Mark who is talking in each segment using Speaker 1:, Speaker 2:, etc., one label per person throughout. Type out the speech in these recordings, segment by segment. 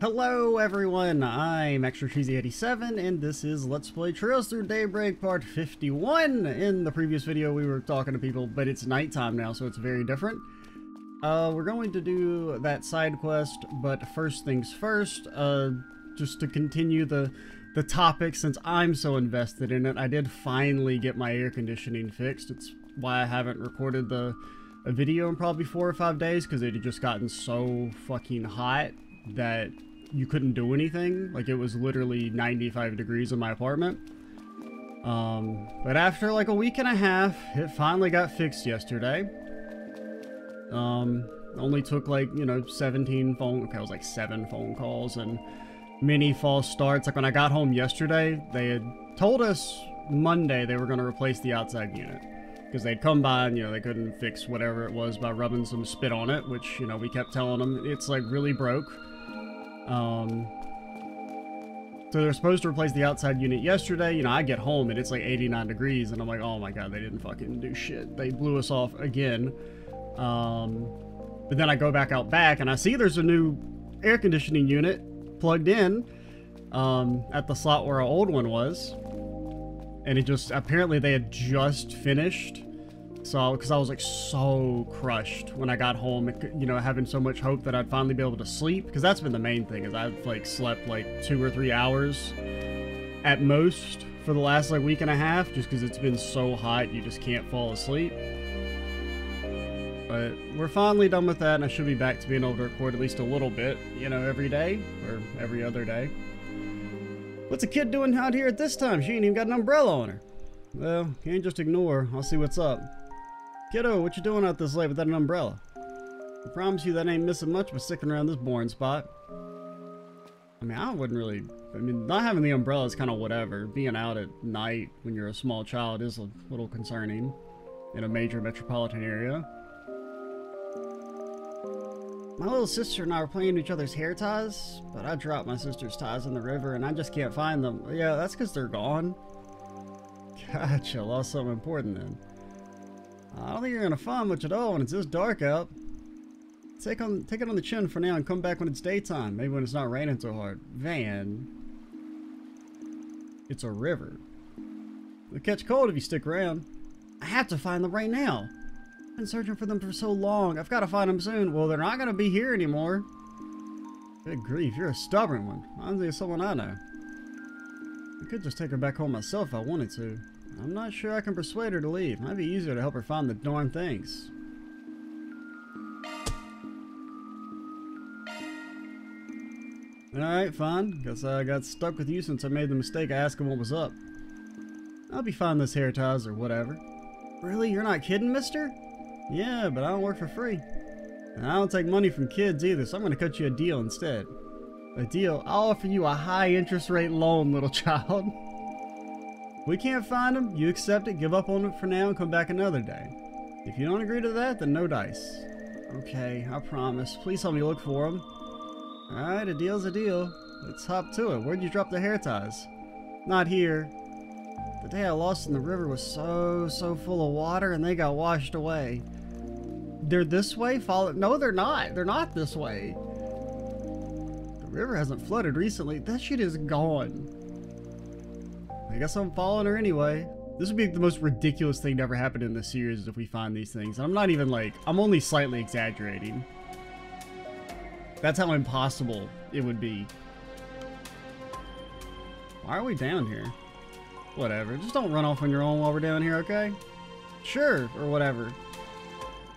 Speaker 1: Hello everyone, I'm ExtraCheesy87 and this is Let's Play Trails Through Daybreak Part 51. In the previous video we were talking to people, but it's nighttime now, so it's very different. We're going to do that side quest, but first things first, just to continue the topic, since I'm so invested in it, I did finally get my air conditioning fixed. It's why I haven't recorded a video in probably 4 or 5 days, because it had just gotten so fucking hot that you couldn't do anything. Like, it was literally 95 degrees in my apartment. But after like a week and a half, it finally got fixed yesterday. Only took like, you know, 7 phone calls and many false starts. Like, when I got home yesterday, they had told us Monday they were going to replace the outside unit. Because they'd come by and, you know, they couldn't fix whatever it was by rubbing some spit on it, which, you know, we kept telling them it's like really broke. So they're supposed to replace the outside unit yesterday. You know, I get home and it's like 89 degrees and I'm like, oh my god, they didn't fucking do shit. They blew us off again. But then I go back out back and I see there's a new air conditioning unit plugged in at the slot where our old one was. And it just, apparently they had just finished. So, because I was like so crushed when I got home, you know, having so much hope that I'd finally be able to sleep. Because that's been the main thing, is I've like slept like 2 or 3 hours at most for the last like week and a half, just because it's been so hot you just can't fall asleep. But we're finally done with that, and I should be back to being able to record at least a little bit, you know, every day or every other day. What's a kid doing out here at this time? She ain't even got an umbrella on her. Well, can't just ignore her. I'll see what's up. Kiddo, what you doing out this late without an umbrella? I promise you that ain't missing much but sticking around this boring spot. I mean, not having the umbrella is kind of whatever. Being out at night when you're a small child is a little concerning in a major metropolitan area. My little sister and I were playing each other's hair ties, but I dropped my sister's ties in the river and I just can't find them. Yeah, that's because they're gone. Gotcha, lost something important then. I don't think you're gonna find much at all when it's this dark out. Take it on the chin for now and come back when it's daytime. Maybe when it's not raining so hard. Van. It's a river. They'll catch cold if you stick around. I have to find them right now. I've been searching for them for so long. I've got to find them soon. Well, they're not gonna be here anymore. Good grief, you're a stubborn one. Reminds me of someone I know. I could just take her back home myself if I wanted to. I'm not sure I can persuade her to leave. Might be easier to help her find the darn things. Alright, fine. Guess I got stuck with you since I made the mistake of asking what was up. I'll be finding this hair ties or whatever. Really? You're not kidding, mister? Yeah, but I don't work for free. And I don't take money from kids either, so I'm going to cut you a deal instead. A deal? I'll offer you a high interest rate loan, little child. We can't find them, you accept it, give up on it for now, and come back another day. If you don't agree to that, then no dice. Okay, I promise. Please help me look for them. Alright, a deal's a deal. Let's hop to it. Where'd you drop the hair ties? Not here. The day I lost in the river was so full of water, and they got washed away. They're this way? No, they're not. They're not this way. The river hasn't flooded recently. That shit is gone. I guess I'm following her anyway. This would be the most ridiculous thing to ever happen in this series if we find these things. And I'm not even like, I'm only slightly exaggerating. That's how impossible it would be. Why are we down here? Whatever, just don't run off on your own while we're down here, okay? Sure, or whatever.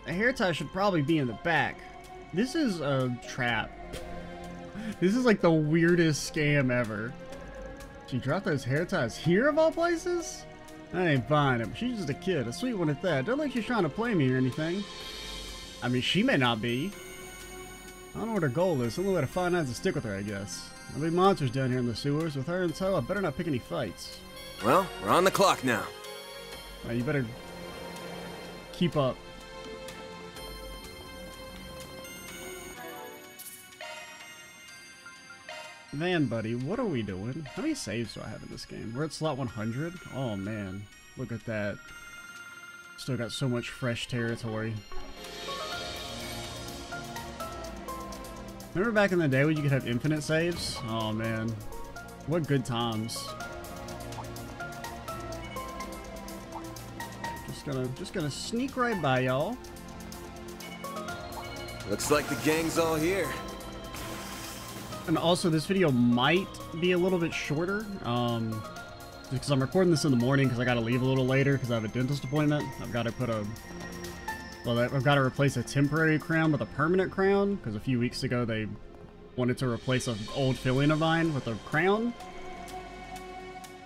Speaker 1: A hair tie should probably be in the back. This is a trap. This is like the weirdest scam ever. She dropped those hair ties here of all places? I ain't buying it. She's just a kid, a sweet one at that. Don't think she's trying to play me or anything. I mean, she may not be. I don't know what her goal is. The only way to find out is to stick with her, I guess. There'll be monsters down here in the sewers. With her in tow, I better not pick any fights.
Speaker 2: Well, we're on the clock now.
Speaker 1: You better keep up. Van buddy, what are we doing? How many saves do I have in this game? We're at slot 100? Oh man, look at that. Still got so much fresh territory. Remember back in the day when you could have infinite saves? Oh man, what good times. Just gonna sneak right by y'all.
Speaker 2: Looks like the gang's all here.
Speaker 1: And also, this video might be a little bit shorter, because I'm recording this in the morning because I gotta leave a little later because I have a dentist appointment. I've got to I've got to replace a temporary crown with a permanent crown because a few weeks ago they wanted to replace an old filling of mine with a crown.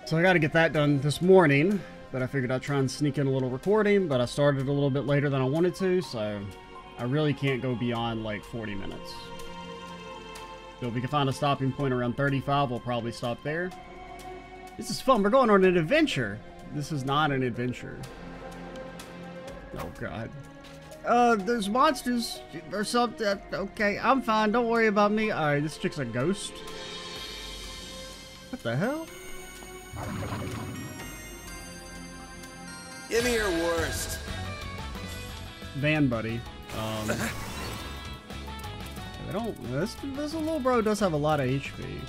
Speaker 1: So I got to get that done this morning, but I figured I'd try and sneak in a little recording, but I started a little bit later than I wanted to, so I really can't go beyond like 40 minutes. So if we can find a stopping point around 35, we'll probably stop there. This is fun. We're going on an adventure. This is not an adventure. Oh, God. There's monsters or something. Okay, I'm fine. Don't worry about me. Alright, this chick's a ghost. What the hell?
Speaker 2: Give me your worst.
Speaker 1: Van buddy. They don't. This little bro does have a lot of HP.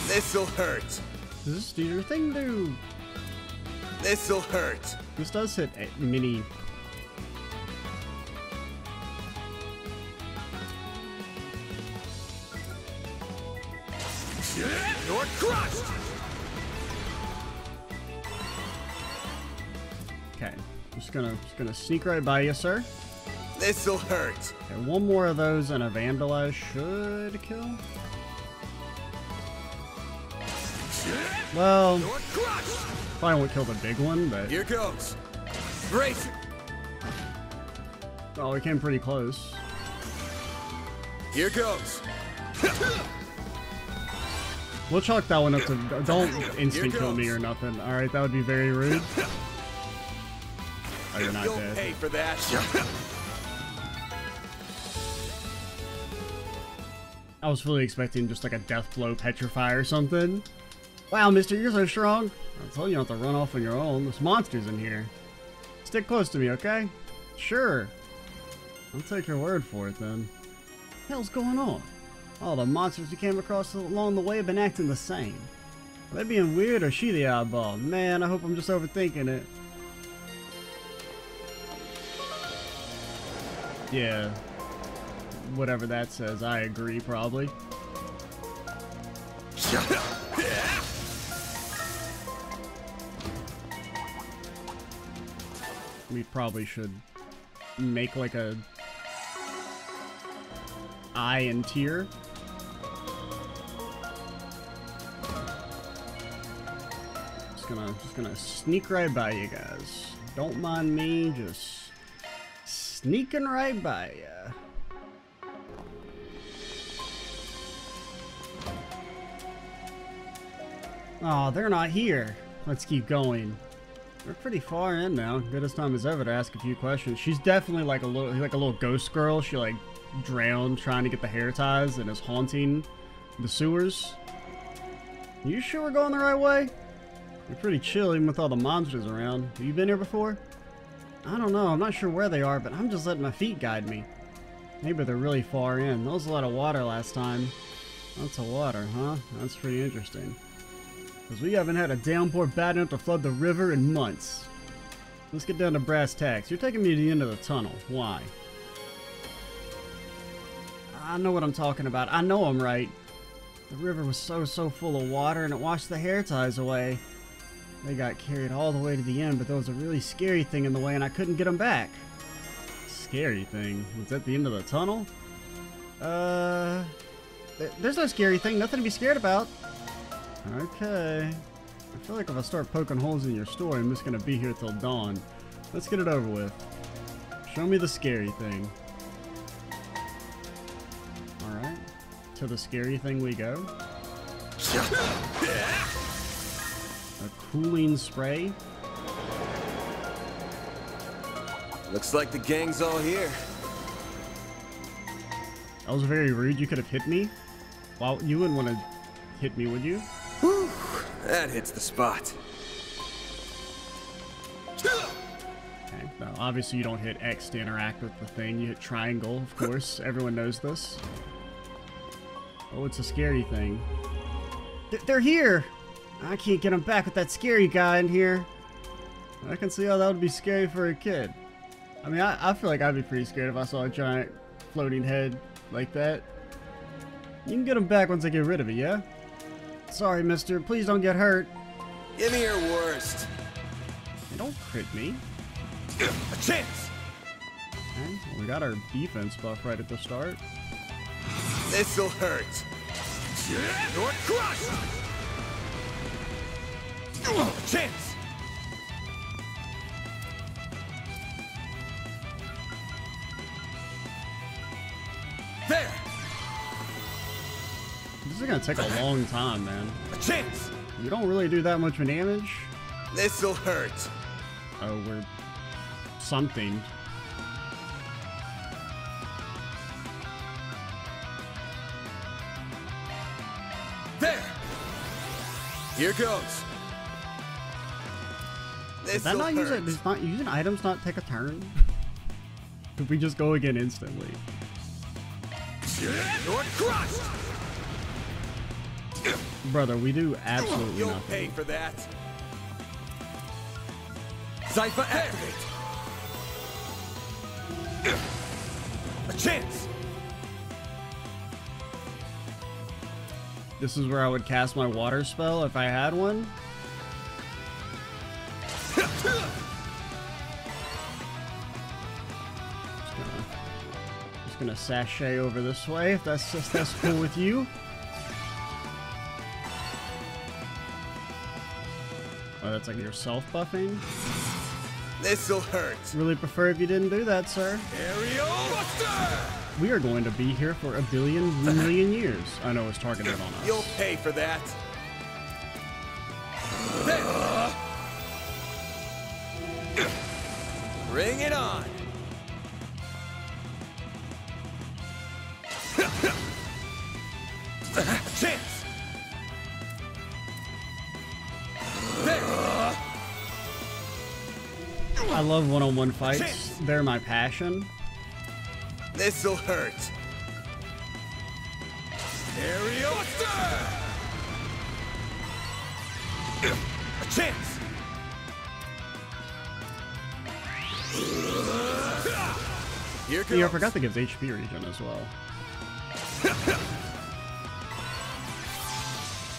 Speaker 2: This'll hurt.
Speaker 1: Does this do your thing, dude?
Speaker 2: This'll hurt.
Speaker 1: This does hit mini.
Speaker 2: You're crushed.
Speaker 1: Okay, just gonna sneak right by you, sir.
Speaker 2: This'll hurt.
Speaker 1: Okay, one more of those and a vandalize should kill. Well,
Speaker 2: You're crushed.
Speaker 1: probably won't kill the big one, but
Speaker 2: Here goes. Brace it.
Speaker 1: oh, we came pretty close.
Speaker 2: Here goes.
Speaker 1: We'll chalk that one up to don't instant kill me
Speaker 2: goes.
Speaker 1: or nothing. All right, that would be very rude. Oh, you're not
Speaker 2: You'll
Speaker 1: dead.
Speaker 2: pay for that.
Speaker 1: I was fully expecting just like a death blow petrify or something. Wow, mister, you're so strong. I told you not to run off on your own. There's monsters in here. Stick close to me, okay? Sure. I'll take your word for it then. What the hell's going on? All the monsters we came across along the way have been acting the same. Are they being weird or she the oddball? Man, I hope I'm just overthinking it. Yeah. Whatever that says, I agree, probably. We probably should make like a eye and tear. Just gonna sneak right by you guys. Don't mind me, just sneaking right by ya. Oh, they're not here. Let's keep going. We're pretty far in now. Good as time as ever to ask a few questions. She's definitely like a little ghost girl. She like drowned trying to get the hair ties and is haunting the sewers. You sure we're going the right way? You're pretty chill even with all the monsters around. Have you been here before? I don't know. I'm not sure where they are, but I'm just letting my feet guide me. Maybe they're really far in. There was a lot of water last time. Lots of water, huh? That's pretty interesting. Because we haven't had a downpour bad enough to flood the river in months. Let's get down to brass tacks. You're taking me to the end of the tunnel. Why? I know what I'm talking about. I know I'm right. The river was so full of water and it washed the hair ties away. They got carried all the way to the end, but there was a really scary thing in the way and I couldn't get them back. Scary thing? Was that the end of the tunnel? There's no scary thing. Nothing to be scared about. Okay. I feel like if I start poking holes in your story, I'm just gonna be here till dawn. Let's get it over with. Show me the scary thing. Alright. To the scary thing we go. A cooling spray.
Speaker 2: Looks like the gang's all here.
Speaker 1: That was very rude. You could have hit me. Well, you wouldn't want to hit me, would you?
Speaker 2: Whew, that hits the spot.
Speaker 1: Okay, now obviously you don't hit X to interact with the thing. You hit triangle, of course. Everyone knows this. Oh, it's a scary thing. They're here! I can't get them back with that scary guy in here. I can see how that would be scary for a kid. I mean, I feel like I'd be pretty scared if I saw a giant floating head like that. You can get them back once I get rid of it, yeah? Sorry, mister. Please don't get hurt.
Speaker 2: Give me your worst.
Speaker 1: Hey, don't crit me.
Speaker 2: A chance!
Speaker 1: Okay, well, we got our defense buff right at the start.
Speaker 2: This'll hurt. You're crushed! A chance! There!
Speaker 1: This is gonna take a long time, man.
Speaker 2: A chance!
Speaker 1: We don't really do that much damage.
Speaker 2: This'll hurt.
Speaker 1: Oh, we're something.
Speaker 2: There! Here goes.
Speaker 1: Did that not use it? Does not using items not take a turn? Could we just go again instantly?
Speaker 2: You're crushed!
Speaker 1: Brother, we do absolutely
Speaker 2: You'll
Speaker 1: nothing.
Speaker 2: pay for that. Cypher activate. A chance.
Speaker 1: This is where I would cast my water spell if I had one. Just gonna sashay over this way if that's cool with you. Oh, that's like your self-buffing?
Speaker 2: This'll hurt.
Speaker 1: Really prefer if you didn't do that, sir.
Speaker 2: Aerial Buster!
Speaker 1: We are going to be here for a million years. I know it's targeted on us.
Speaker 2: You'll pay for that. There. Bring it on. Chance. There.
Speaker 1: I love one-on-one fights. They're my passion.
Speaker 2: This'll hurt. Aerial Buster! A chance. Here goes.
Speaker 1: Yeah, I forgot that gives HP regen as well.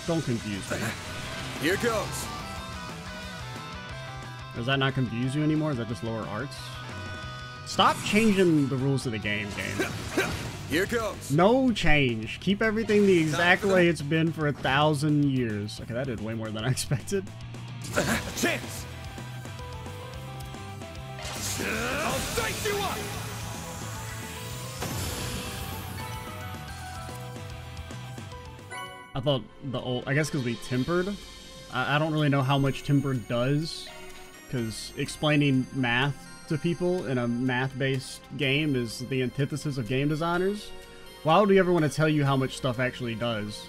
Speaker 1: Don't confuse me.
Speaker 2: Here goes.
Speaker 1: Does that not confuse you anymore? Is that just lower arts? Stop changing the rules of the game.
Speaker 2: Here goes.
Speaker 1: No change. Keep everything the exact way it's been for 1,000 years. Okay, that did way more than I expected.
Speaker 2: A chance. I'll dice you up.
Speaker 1: I thought the old... I guess because we tempered. I don't really know how much temper does. Because explaining math to people in a math-based game is the antithesis of game designers. Why would we ever want to tell you how much stuff actually does?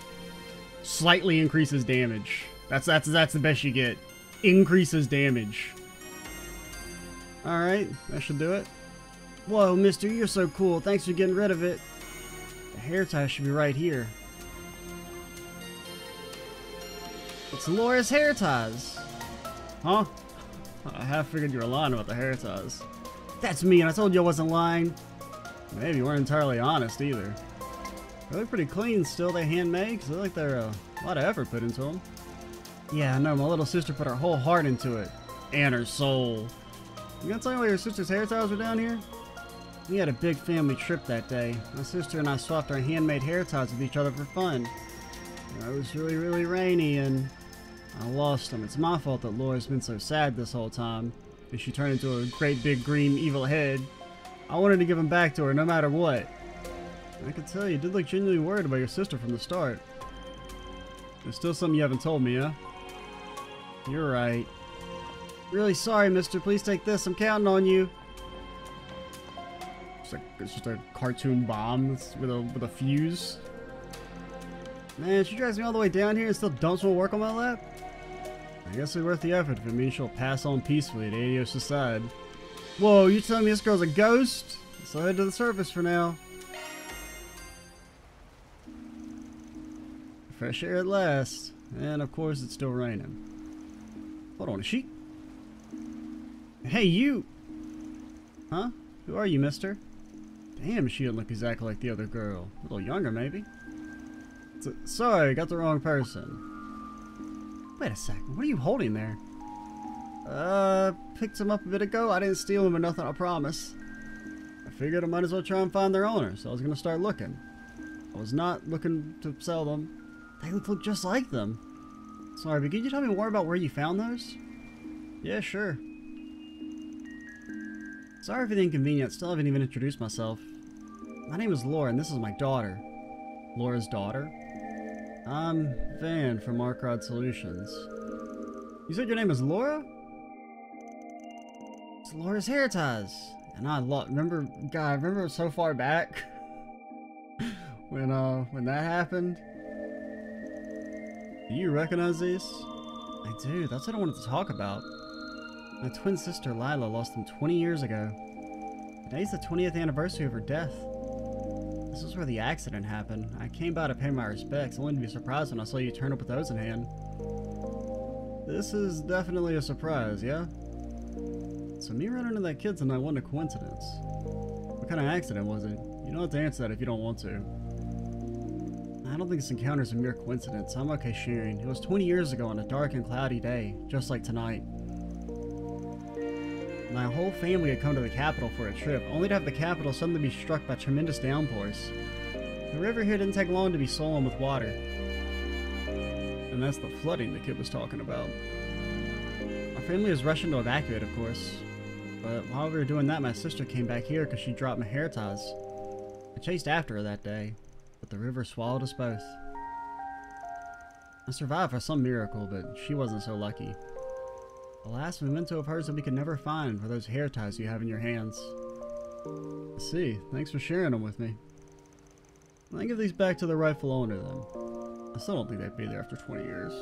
Speaker 1: Slightly increases damage. That's the best you get. Increases damage. Alright, that should do it. Whoa, mister, you're so cool. Thanks for getting rid of it. The hair tie should be right here. It's Laura's hair ties. Huh? I half figured you were lying about the hair ties. That's me, and I told you I wasn't lying. Maybe you weren't entirely honest either. They look pretty clean still. They handmade, because they look like they're a lot of effort put into them. Yeah, I know. My little sister put her whole heart into it. And her soul. You gonna tell me why your sister's hair ties were down here? We had a big family trip that day. My sister and I swapped our handmade hair ties with each other for fun. It was really, really rainy, and I lost them. It's my fault that Laura's been so sad this whole time, and she turned into a great big green evil head. I wanted to give them back to her no matter what. I can tell you did look genuinely worried about your sister from the start. There's still something you haven't told me, huh? You're right. Really sorry, mister. Please take this. I'm counting on you. It's just a cartoon bomb with a fuse. Man, she drives me all the way down here and still dumps more work on my lap? I guess it's worth the effort if it means she'll pass on peacefully to Adios' side. Whoa, you telling me this girl's a ghost? So head to the surface for now. fresh air at last. And of course it's still raining. Hold on, is she? Hey, you! Huh? Who are you, mister? Damn, she didn't look exactly like the other girl. A little younger, maybe? Sorry, got the wrong person. Wait a second, what are you holding there? Picked him up a bit ago. I didn't steal him or nothing, I promise. I figured I might as well try and find their owner, so I was gonna start looking. I was not looking to sell them. They look just like them. Sorry, but could you tell me more about where you found those? Yeah, sure. Sorry for the inconvenience, still haven't even introduced myself. My name is Laura, and this is my daughter. Laura's daughter? I'm Van from Markrod Solutions. You said your name is Laura? It's Laura's hair ties. And I remember so far back when that happened. Do you recognize these? I do, that's what I wanted to talk about. My twin sister Lila lost them 20 years ago. Today's the 20th anniversary of her death. This is where the accident happened. I came by to pay my respects, only to be surprised when I saw you turn up with those in hand. This is definitely a surprise, yeah? So me running into that kid tonight wasn't a coincidence. What kind of accident was it? You don't have to answer that if you don't want to. I don't think this encounter is a mere coincidence. I'm okay sharing. It was 20 years ago on a dark and cloudy day, just like tonight. My whole family had come to the capital for a trip, only to have the capital suddenly be struck by tremendous downpours. The river here didn't take long to be swollen with water. And that's the flooding the kid was talking about. Our family was rushing to evacuate, of course. But while we were doing that, my sister came back here because she dropped my hair ties. I chased after her that day, but the river swallowed us both. I survived for some miracle, but she wasn't so lucky. The last memento of hers that we could never find were those hair ties you have in your hands. I see. Thanks for sharing them with me. I'll give these back to the rightful owner, then. I still don't think they'd be there after 20 years.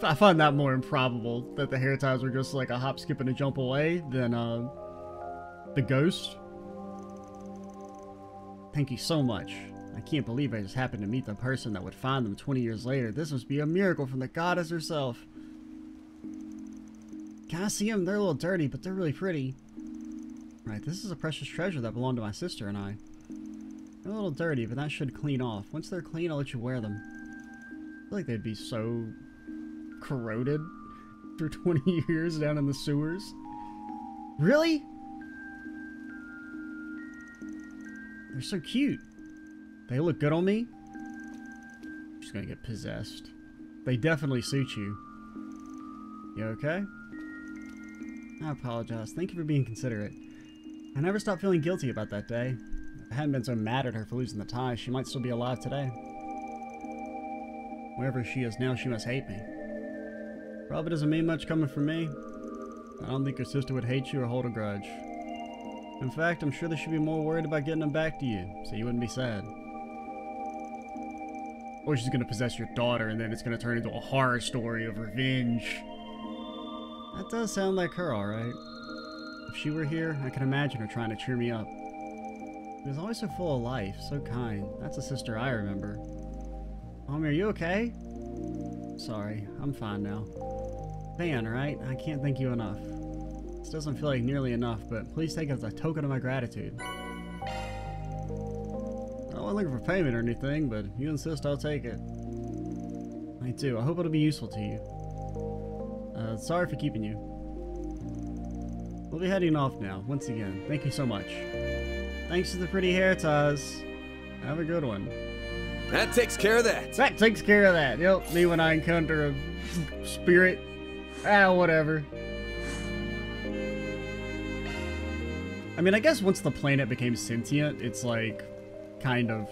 Speaker 1: I find that more improbable, that the hair ties were just like a hop, skip, and a jump away, than, the ghost. Thank you so much. I can't believe I just happened to meet the person that would find them 20 years later. This must be a miracle from the goddess herself. Can I see them? They're a little dirty, but they're really pretty. Right, this is a precious treasure that belonged to my sister and I. They're a little dirty, but that should clean off. Once they're clean, I'll let you wear them. I feel like they'd be so corroded for 20 years down in the sewers. Really? They're so cute. They look good on me. She's gonna get possessed. They definitely suit you. You okay? I apologize. Thank you for being considerate. I never stopped feeling guilty about that day. If I hadn't been so mad at her for losing the tie, she might still be alive today. Wherever she is now, she must hate me. Probably doesn't mean much coming from me. I don't think your sister would hate you or hold a grudge. In fact, I'm sure they should be more worried about getting them back to you, so you wouldn't be sad. Or she's gonna possess your daughter and then it's gonna turn into a horror story of revenge. That does sound like her, alright. If she were here, I could imagine her trying to cheer me up. She was always so full of life, so kind. That's a sister I remember. Mommy, are you okay? Sorry, I'm fine now. Van, right? I can't thank you enough. This doesn't feel like nearly enough, but please take it as a token of my gratitude. I wasn't looking for payment or anything, but if you insist, I'll take it. I do. I hope it'll be useful to you. Sorry for keeping you. We'll be heading off now. Once again, thank you so much. Thanks to the pretty hair ties. Have a good one.
Speaker 2: That takes care of that.
Speaker 1: That takes care of that. Yep, me when I encounter a spirit. Ah, whatever. I mean, I guess once the planet became sentient, it's like, kind of,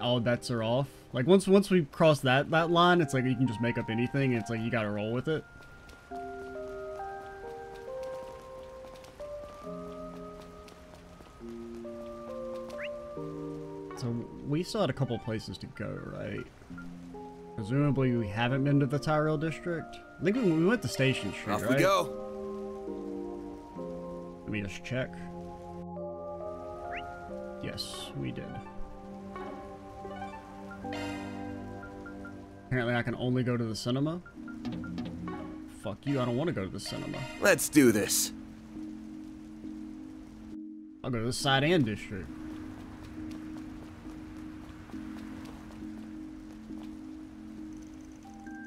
Speaker 1: all bets are off. Like, once we cross that line, it's like you can just make up anything, and it's like you gotta roll with it. So, we still had a couple places to go, right? Presumably we haven't been to the Tyrell District. I think we went to Station Street,
Speaker 2: Off
Speaker 1: right?
Speaker 2: we go.
Speaker 1: Let me just check. Yes, we did. Apparently I can only go to the cinema. Fuck you, I don't want to go to the cinema.
Speaker 2: Let's do this.
Speaker 1: I'll go to the side and district.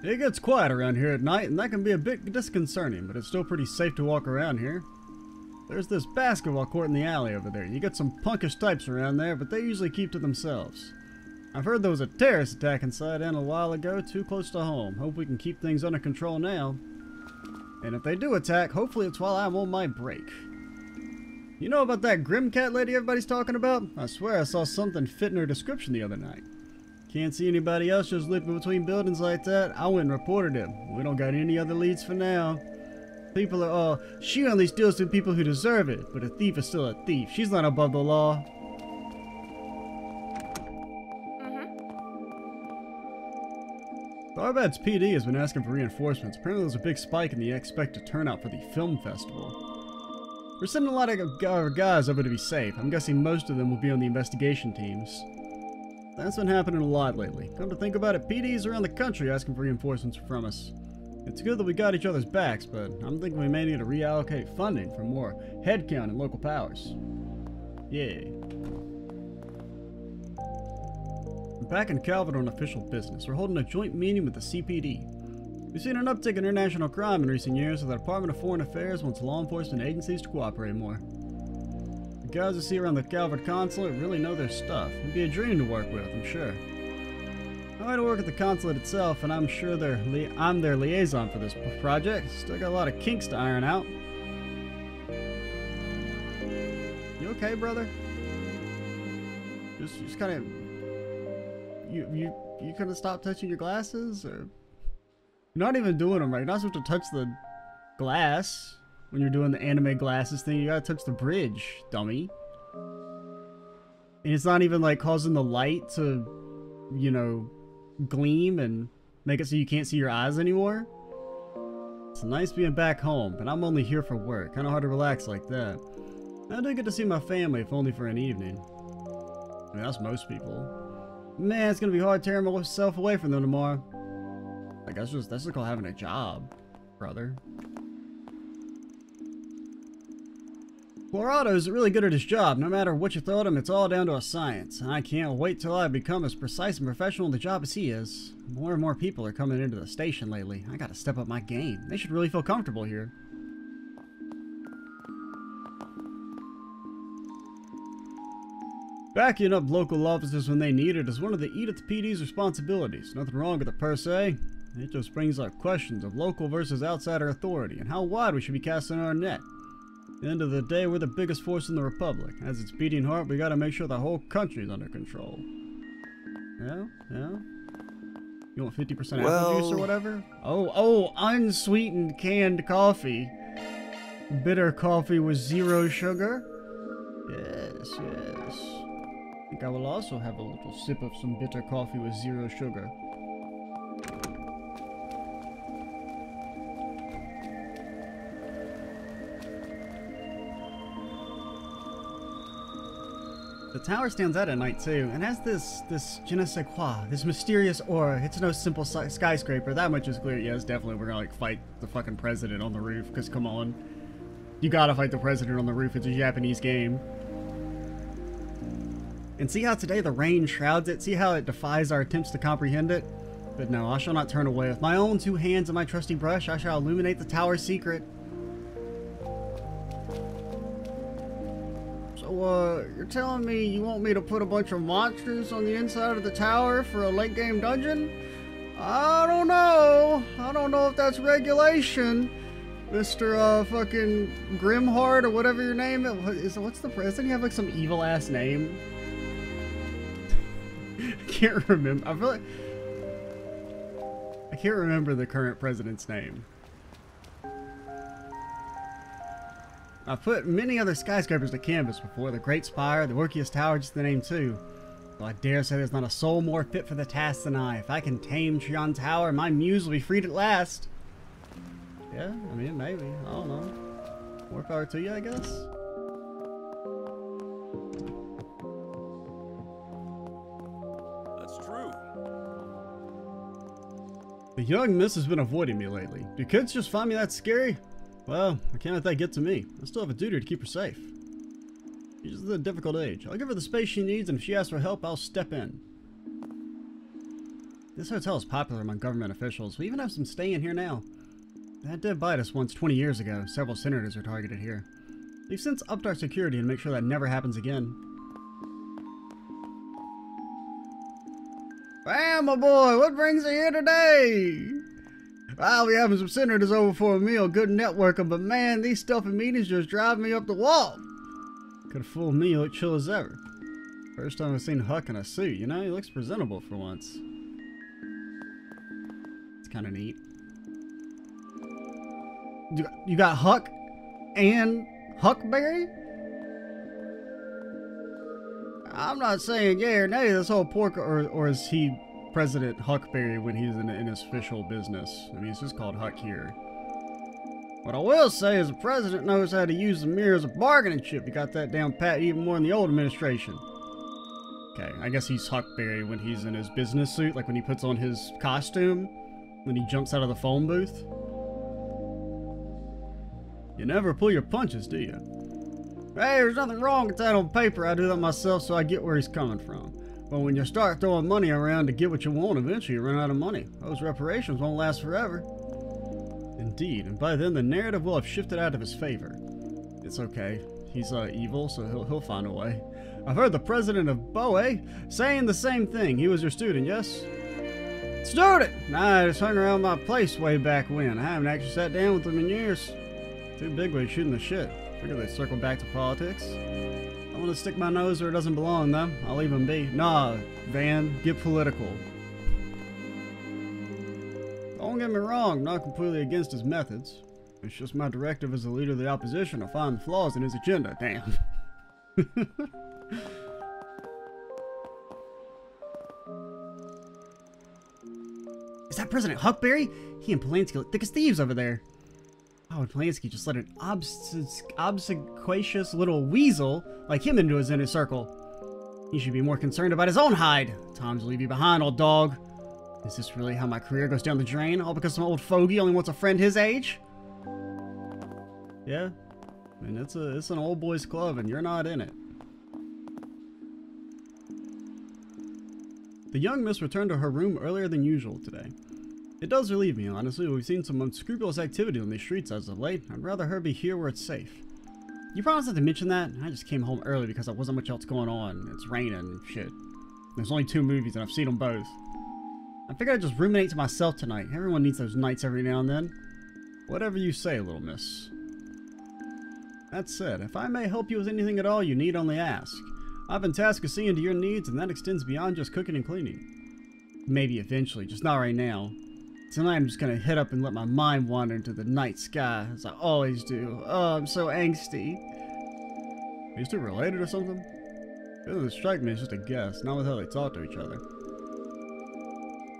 Speaker 1: It gets quiet around here at night, and that can be a bit disconcerting, but it's still pretty safe to walk around here. There's this basketball court in the alley over there. You get some punkish types around there, but they usually keep to themselves. I've heard there was a terrorist attack inside in a while ago, too close to home. Hope we can keep things under control now. And if they do attack, hopefully it's while I'm on my break. You know about that Grim Cat lady everybody's talking about? I swear I saw something fit in her description the other night. Can't see anybody else just living between buildings like that. I went and reported him. We don't got any other leads for now. People are all, she only steals from people who deserve it, but a thief is still a thief. She's not above the law. Tharbad's PD has been asking for reinforcements. Apparently there's a big spike in the expected turnout for the film festival. We're sending a lot of guys over to be safe. I'm guessing most of them will be on the investigation teams. That's been happening a lot lately. Come to think about it, PDs around the country asking for reinforcements from us. It's good that we got each other's backs, but I'm thinking we may need to reallocate funding for more headcount and local powers. Yeah. We're back in Calvert on official business. We're holding a joint meeting with the CPD. We've seen an uptick in international crime in recent years, so the Department of Foreign Affairs wants law enforcement agencies to cooperate more. The guys I see around the Calvert consulate really know their stuff. It'd be a dream to work with, I'm sure. I like to work at the consulate itself, and I'm sure I'm their liaison for this project. Still got a lot of kinks to iron out. You okay, brother? Just kind of... You couldn't stop touching your glasses, or... You're not even doing them right. You're not supposed to touch the glass when you're doing the anime glasses thing. You gotta touch the bridge, dummy. And it's not even like causing the light to, you know, gleam and make it so you can't see your eyes anymore. It's nice being back home, but I'm only here for work. Kinda hard to relax like that. I do get to see my family, if only for an evening. I mean, that's most people. Man, it's gonna be hard tearing myself away from them tomorrow. Like, that's just called having a job, brother. Colorado's really good at his job. No matter what you throw at him, it's all down to a science. And I can't wait till I become as precise and professional in the job as he is. More and more people are coming into the station lately. I gotta step up my game. They should really feel comfortable here. Backing up local officers when they need it is one of the Edith PD's responsibilities. Nothing wrong with it per se. It just brings up questions of local versus outsider authority and how wide we should be casting our net. At the end of the day, we're the biggest force in the Republic. As its beating heart, we gotta make sure the whole country's under control. Yeah? You want 50% apple juice or whatever? Oh, unsweetened canned coffee. Bitter coffee with 0 sugar? Yes. I think I will also have a little sip of some bitter coffee with 0 sugar. The tower stands out at night too, and has this je ne sais quoi, this mysterious aura. It's no simple skyscraper, that much is clear. Yes, definitely we're gonna like fight the fucking president on the roof, because come on. You gotta fight the president on the roof, it's a Japanese game. And see how today the rain shrouds it? See how it defies our attempts to comprehend it? But no, I shall not turn away. With my own 2 hands and my trusty brush, I shall illuminate the tower's secret. So, you're telling me you want me to put a bunch of monsters on the inside of the tower for a late game dungeon? I don't know. I don't know if that's regulation. Mr. Fucking Grimheart or whatever your name is. What's the president? You have like some evil ass name. I can't remember. I can't remember the current president's name. I've put many other skyscrapers to canvas before. The Great Spire, the Workiest Tower, just to name 2. Though I dare say there's not a soul more fit for the task than I. If I can tame Trion Tower, my muse will be freed at last. Yeah, I mean, maybe. I don't know. More power to you, I guess? The young miss has been avoiding me lately. Do kids just find me that scary? Well, I can't let that get to me. I still have a duty to keep her safe. She's at a difficult age. I'll give her the space she needs, and if she asks for help, I'll step in. This hotel is popular among government officials. We even have some staying here now. That did bite us once 20 years ago. Several senators are targeted here. We've since upped our security to make sure that never happens again. Well, my boy, what brings you here today? I'll be having some senators over for a meal, good networking, but man, these stuffy meetings just drive me up the wall. Could have fooled me, you look chill as ever. First time I've seen Huck in a suit, you know, he looks presentable for once. It's kind of neat. You got Huck and Huckberry? I'm not saying yay or nay this whole pork, or is he President Huckberry when he's in his official business? I mean, it's just called Huck here. What I will say is the president knows how to use the mirror as a bargaining chip. He got that down pat even more than the old administration. Okay, I guess he's Huckberry when he's in his business suit, like when he puts on his costume, when he jumps out of the phone booth. You never pull your punches, do you? Hey, there's nothing wrong with that on paper. I do that myself, so I get where he's coming from. But when you start throwing money around to get what you want, eventually you run out of money. Those reparations won't last forever. Indeed, and by then the narrative will have shifted out of his favor. It's okay. He's evil, so he'll find a way. I've heard the president of Boe saying the same thing. He was your student, yes? Student! Nah, I just hung around my place way back when. I haven't actually sat down with him in years. Too big way shooting the shit. Figure they circle back to politics. I want to stick my nose where it doesn't belong, though. I'll leave him be. Nah, Van, get political. Don't get me wrong, I'm not completely against his methods. It's just my directive as the leader of the opposition to find flaws in his agenda. Damn. Is that President Huckberry? He and Polanski look thick as thieves over there. How would Polanski just let an obsequious little weasel like him into his inner circle? He should be more concerned about his own hide. Time to leave you behind, old dog. Is this really how my career goes down the drain? All because some old fogey only wants a friend his age? Yeah. I mean, it's an old boys club and you're not in it. The young miss returned to her room earlier than usual today. It does relieve me, honestly. We've seen some unscrupulous activity on these streets as of late. I'd rather her be here where it's safe. You promised not to mention that? I just came home early because there wasn't much else going on. It's raining and shit. There's only 2 movies and I've seen them both. I figured I'd just ruminate to myself tonight. Everyone needs those nights every now and then. Whatever you say, little miss. That said, if I may help you with anything at all, you need only ask. I've been tasked with seeing to your needs, and that extends beyond just cooking and cleaning. Maybe eventually, just not right now. Tonight I'm just gonna head up and let my mind wander into the night sky, as I always do. Oh, I'm so angsty. Are you two related or something? It doesn't strike me as just a guess, not with how they talk to each other.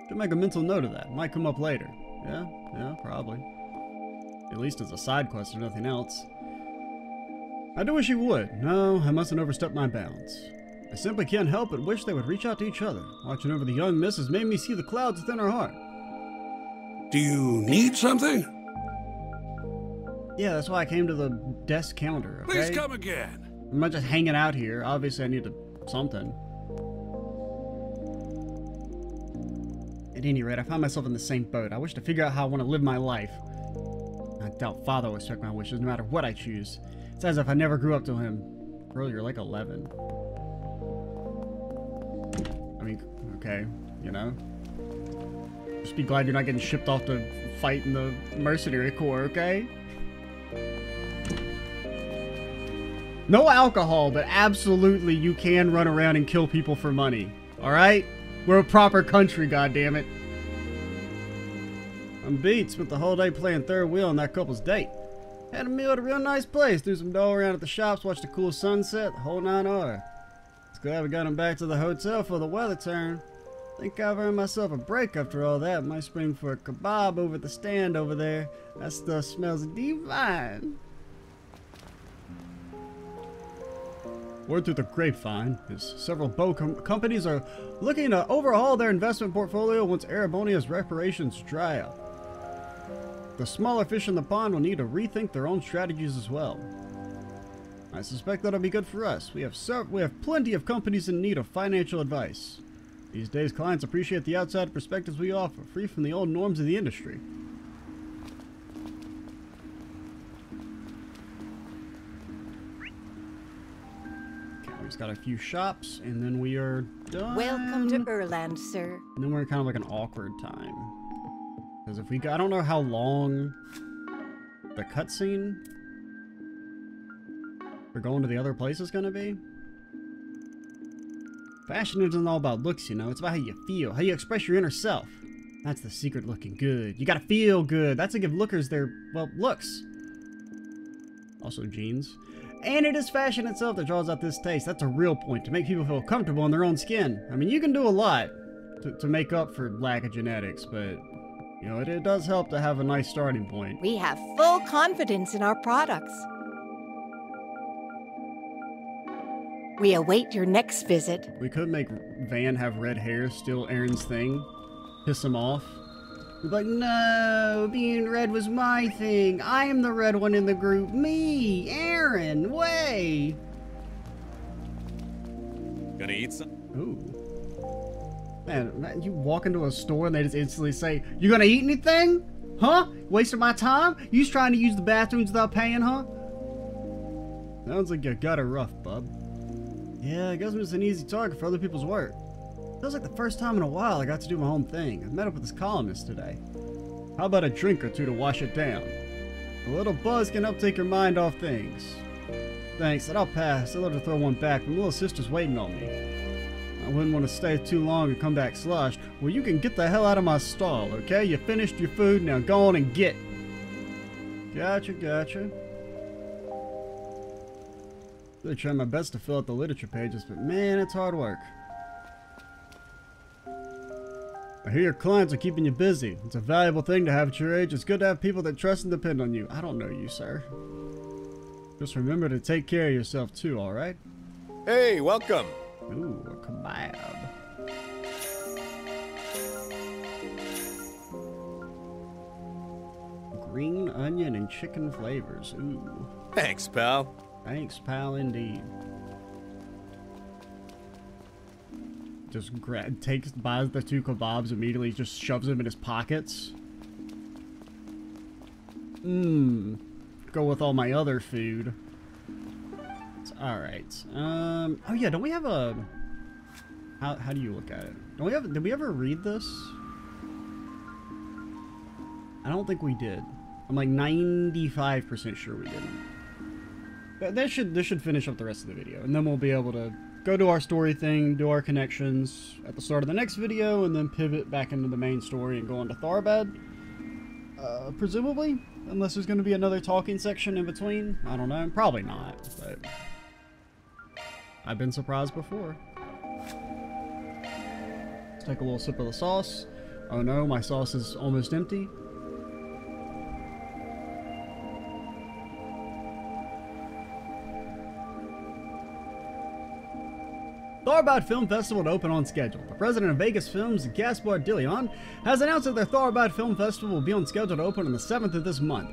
Speaker 1: Should make a mental note of that. Might come up later. Yeah, probably. At least as a side quest or nothing else. I do wish you would. No, I mustn't overstep my bounds. I simply can't help but wish they would reach out to each other. Watching over the young miss has made me see the clouds within her heart.
Speaker 2: Do you need something?
Speaker 1: Yeah, that's why I came to the desk counter, okay?
Speaker 2: Please come again.
Speaker 1: I'm not just hanging out here. Obviously, I need something. At any rate, I find myself in the same boat. I wish to figure out how I want to live my life. I doubt Father will respect my wishes no matter what I choose. It's as if I never grew up to him. Bro, you're like 11. I mean, okay, you know? Just be glad you're not getting shipped off to fight in the mercenary corps, okay? No alcohol, but absolutely you can run around and kill people for money. Alright? We're a proper country, goddammit. I'm beat. Spent the whole day playing third wheel on that couple's date. Had a meal at a real nice place. Threw some dough around at the shops, watched a cool sunset, the whole 9 hours. It's glad we got him back to the hotel for the weather turn. Think I've earned myself a break after all that. Might spring for a kebab over at the stand over there. That stuff smells divine. Word through the grapevine is several boat companies are looking to overhaul their investment portfolio once Erebonia's reparations dry up. The smaller fish in the pond will need to rethink their own strategies as well. I suspect that'll be good for us. We have plenty of companies in need of financial advice. These days, clients appreciate the outside perspectives we offer, free from the old norms of the industry. Okay, we've got a few shops, and then we are done.
Speaker 3: Welcome to Erland, sir.
Speaker 1: And then we're in kind of like an awkward time. Because if we go, I don't know how long the cutscene for going to the other place is going to be. Fashion isn't all about looks, you know. It's about how you feel, how you express your inner self. That's the secret looking good. You gotta feel good. That's to give lookers their, well, looks. Also jeans. And it is fashion itself that draws out this taste. That's a real point, to make people feel comfortable in their own skin. I mean, you can do a lot to make up for lack of genetics, but, you know, it does help to have a nice starting point.
Speaker 3: We have full confidence in our products. We await your next visit.
Speaker 1: We could make Van have red hair, steal Aaron's thing, piss him off. We'd be like, no, being red was my thing. I am the red one in the group. Me, Aaron, way.
Speaker 4: Gonna eat some?
Speaker 1: Ooh. Man, you walk into a store and they just instantly say, you gonna eat anything? Huh? Wasting my time? You just trying to use the bathrooms without paying, huh? Sounds like you got it rough, bub. Yeah, I guess I'm just an easy target for other people's work. Feels like the first time in a while I got to do my own thing. I met up with this columnist today. How about a drink or two to wash it down? A little buzz can help take your mind off things. Thanks, and I'll pass. I'd love to throw one back, but my little sister's waiting on me. I wouldn't want to stay too long and come back sloshed. Well, you can get the hell out of my stall, okay? You finished your food, now go on and get. Gotcha, gotcha. Really trying my best to fill out the literature pages, but man, it's hard work. I hear your clients are keeping you busy. It's a valuable thing to have at your age. It's good to have people that trust and depend on you. I don't know you, sir. Just remember to take care of yourself too, alright?
Speaker 4: Hey, welcome.
Speaker 1: Ooh, a kebab. Green onion and chicken flavors. Ooh.
Speaker 4: Thanks, pal.
Speaker 1: Thanks, pal, indeed. Just buys the 2 kebabs, immediately just shoves them in his pockets. Go with all my other food. Alright. Oh yeah, don't we have a... How do you look at it? Don't we have... Did we ever read this? I don't think we did. I'm like 95% sure we didn't. This should finish up the rest of the video, and then we'll be able to go to our story thing, do our connections at the start of the next video, and then pivot back into the main story and go on to Tharbad. Presumably, unless there's going to be another talking section in between. I don't know. Probably not, but I've been surprised before. Let's take a little sip of the sauce. Oh no, my sauce is almost empty. Tharbad Film Festival to open on schedule. The president of Vegas Films, Gaspar Dillon, has announced that their Tharbad Film Festival will be on schedule to open on the 7th of this month.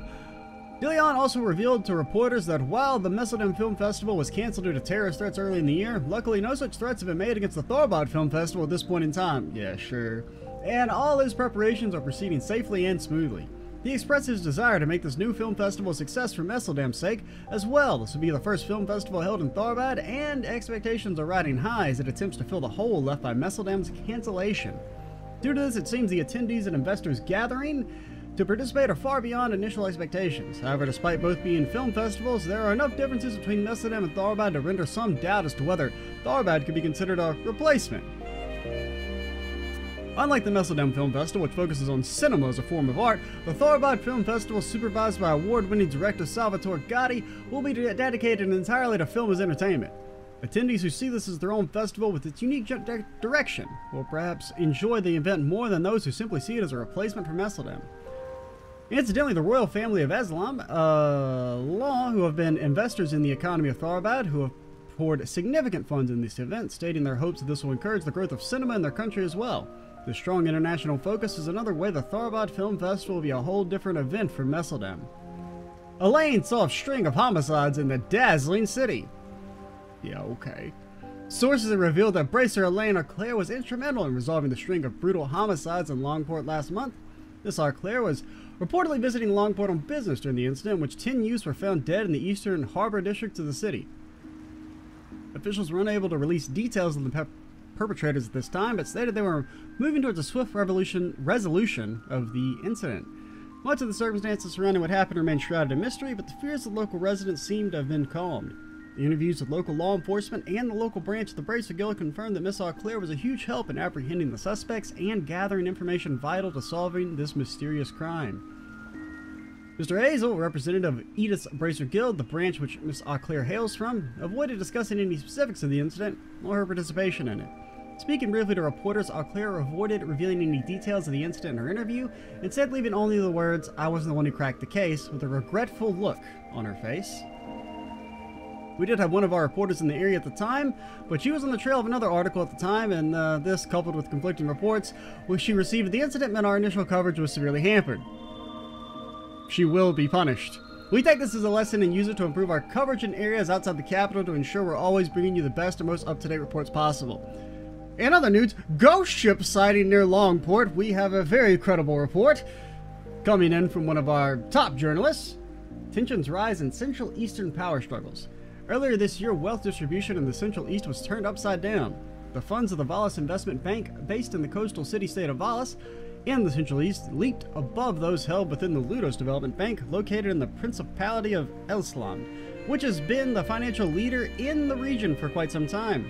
Speaker 1: Dillon also revealed to reporters that while the Mesodem Film Festival was cancelled due to terrorist threats early in the year, luckily no such threats have been made against the Tharbad Film Festival at this point in time. Yeah, sure. And all his preparations are proceeding safely and smoothly. He expressed his desire to make this new film festival a success for Mesodem's sake as well. This will be the first film festival held in Tharbad, and expectations are riding high as it attempts to fill the hole left by Mesodem's cancellation. Due to this, it seems the attendees and investors gathering to participate are far beyond initial expectations. However, despite both being film festivals, there are enough differences between Mesodem and Tharbad to render some doubt as to whether Tharbad could be considered a replacement. Unlike the Mesodem Film Festival, which focuses on cinema as a form of art, the Tharbad Film Festival, supervised by award-winning director Salvatore Gatti, will be dedicated entirely to film as entertainment. Attendees who see this as their own festival with its unique direction will perhaps enjoy the event more than those who simply see it as a replacement for Mesodem. Incidentally, the royal family of Eslam, Law, who have been investors in the economy of Tharbad, who have poured significant funds in this event, stating their hopes that this will encourage the growth of cinema in their country as well. The strong international focus is another way the Tharbad Film Festival will be a whole different event for Messeldam. Elaine saw a string of homicides in the dazzling city. Yeah, okay. Sources have revealed that bracer Elaine Auclair was instrumental in resolving the string of brutal homicides in Longport last month. Miss Auclair was reportedly visiting Longport on business during the incident, in which 10 youths were found dead in the eastern harbor district of the city. Officials were unable to release details of the perpetrators at this time, but stated they were moving towards a swift resolution of the incident. Much of the circumstances surrounding what happened remain shrouded in mystery, but the fears of local residents seem to have been calmed. The interviews with local law enforcement and the local branch of the Bracer Guild confirmed that Miss Auclair was a huge help in apprehending the suspects and gathering information vital to solving this mysterious crime. Mr. Hazel, representative of Edith's Bracer Guild, the branch which Miss Auclair hails from, avoided discussing any specifics of the incident or her participation in it. Speaking briefly to reporters, Auclair avoided revealing any details of the incident in her interview, instead leaving only the words, "I wasn't the one who cracked the case," with a regretful look on her face. We did have one of our reporters in the area at the time, but she was on the trail of another article at the time, and this, coupled with conflicting reports which she received of the incident, meant our initial coverage was severely hampered. She will be punished. We take this as a lesson and use it to improve our coverage in areas outside the capital to ensure we're always bringing you the best and most up-to-date reports possible. In other news, ghost ship sighting near Longport. We have a very credible report coming in from one of our top journalists. Tensions rise in Central Eastern power struggles. Earlier this year, wealth distribution in the Central East was turned upside down. The funds of the Valis Investment Bank, based in the coastal city-state of Valis, in the Central East, leaped above those held within the Ludos Development Bank, located in the Principality of Elslam, which has been the financial leader in the region for quite some time.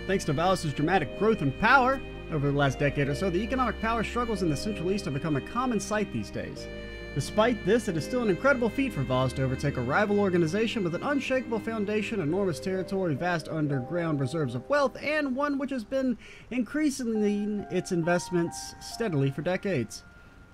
Speaker 1: Thanks to Valis' dramatic growth and power over the last decade or so, the economic power struggles in the Central East have become a common sight these days. Despite this, it is still an incredible feat for Valis to overtake a rival organization with an unshakable foundation, enormous territory, vast underground reserves of wealth, and one which has been increasing its investments steadily for decades.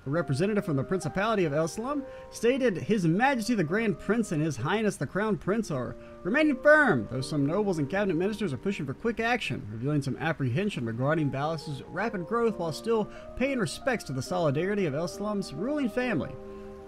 Speaker 1: A representative from the Principality of Elslam stated, "His Majesty the Grand Prince and His Highness the Crown Prince are remaining firm, though some nobles and cabinet ministers are pushing for quick action, revealing some apprehension regarding Valis' rapid growth while still paying respects to the solidarity of Elslam's ruling family."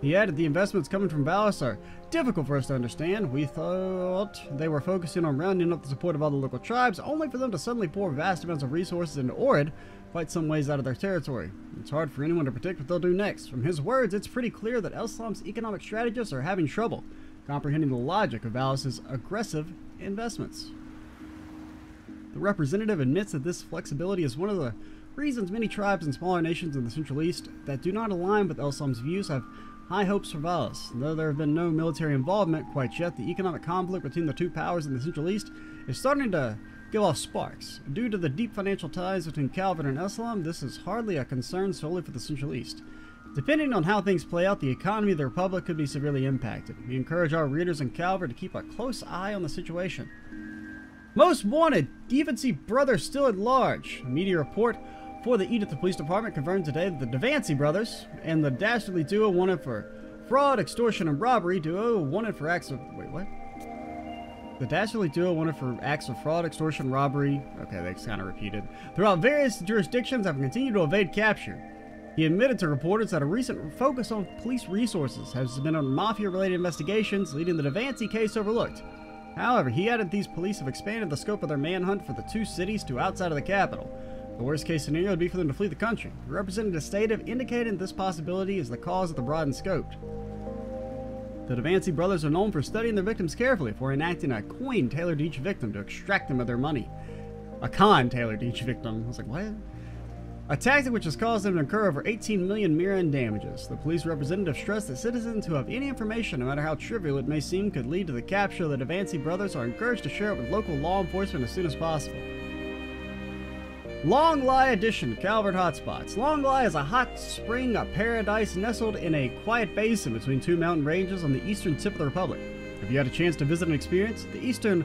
Speaker 1: He added, "The investments coming from Valis are difficult for us to understand. We thought they were focusing on rounding up the support of other local tribes, only for them to suddenly pour vast amounts of resources into Orid, quite some ways out of their territory. It's hard for anyone to predict what they'll do next." From his words, it's pretty clear that Elslam's economic strategists are having trouble comprehending the logic of Valis' aggressive investments. The representative admits that this flexibility is one of the reasons many tribes and smaller nations in the Central East that do not align with Elslam's views have high hopes for Valis. Though there have been no military involvement quite yet, the economic conflict between the two powers in the Central East is starting to give off sparks. Due to the deep financial ties between Calvert and Elslam, this is hardly a concern solely for the Central East. Depending on how things play out, the economy of the Republic could be severely impacted. We encourage our readers in Calvert to keep a close eye on the situation. Most wanted, Devancy brothers still at large. A media report for the Edith Police Department confirmed today that the Devancy brothers and the dastardly duo wanted for fraud, extortion, and robbery duo wanted for acts of... Wait, what? The dastardly duo wanted for acts of fraud, extortion, robbery... Okay, that's kind of repeated. Throughout various jurisdictions have continued to evade capture. He admitted to reporters that a recent focus on police resources has been on mafia-related investigations, leading the Devancy case overlooked. However, he added these police have expanded the scope of their manhunt for the two cities to outside of the capital. The worst-case scenario would be for them to flee the country. The representative stated, indicating this possibility is the cause of the broadened scope. The Devancy brothers are known for studying their victims carefully, for enacting a coin tailored to each victim to extract them of their money. A con tailored to each victim. I was like, what? A tactic which has caused them to incur over 18 million Mira in damages. The police representative stressed that citizens who have any information, no matter how trivial it may seem, could lead to the capture of the Devancy brothers are encouraged to share it with local law enforcement as soon as possible. Longlai Edition, Calvert Hotspots. Longlai is a hot spring, a paradise nestled in a quiet basin between two mountain ranges on the eastern tip of the Republic. If you had a chance to visit and experience, the eastern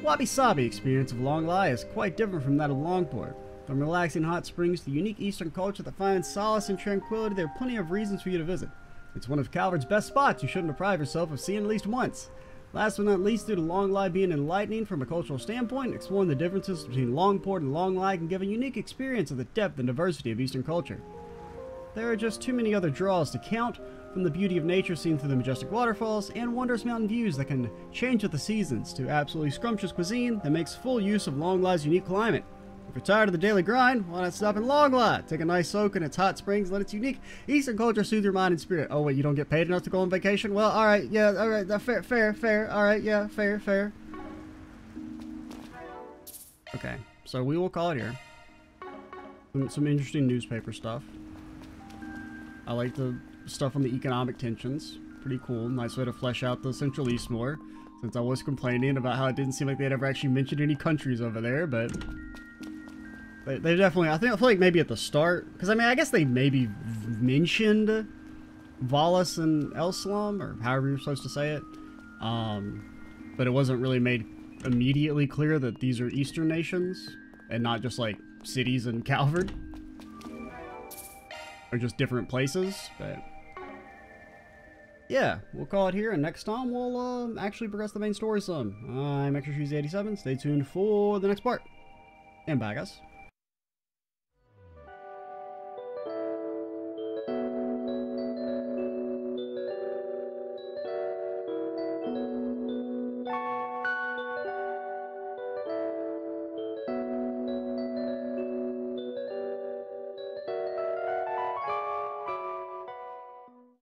Speaker 1: wabi-sabi experience of Longlai is quite different from that of Longport. From relaxing hot springs to unique eastern culture that finds solace and tranquility, there are plenty of reasons for you to visit. It's one of Calvert's best spots you shouldn't deprive yourself of seeing at least once. Last but not least, due to Longline being enlightening from a cultural standpoint, exploring the differences between Longport and Longline can give a unique experience of the depth and diversity of Eastern culture. There are just too many other draws to count, from the beauty of nature seen through the majestic waterfalls and wondrous mountain views that can change with the seasons, to absolutely scrumptious cuisine that makes full use of Longline's unique climate. If you're tired of the daily grind, why not stop in Longline? Take a nice soak in its hot springs, let its unique Eastern culture soothe your mind and spirit. Oh wait, you don't get paid enough to go on vacation? Well, alright, yeah, alright, fair, alright, yeah, fair. Okay, so we will call it here. Some interesting newspaper stuff. I like the stuff on the economic tensions. Pretty cool. Nice way to flesh out the Central East more, since I was complaining about how it didn't seem like they'd ever actually mentioned any countries over there, but they definitely, I feel like maybe at the start, because I mean, I guess they maybe mentioned Valis and Elslam, or however you're supposed to say it, but it wasn't really made immediately clear that these are Eastern nations, and not just like cities in Calvard, or just different places, but yeah, we'll call it here, and next time we'll actually progress the main story some. I'm Extra Shoes 87. Stay tuned for the next part. And bye, guys.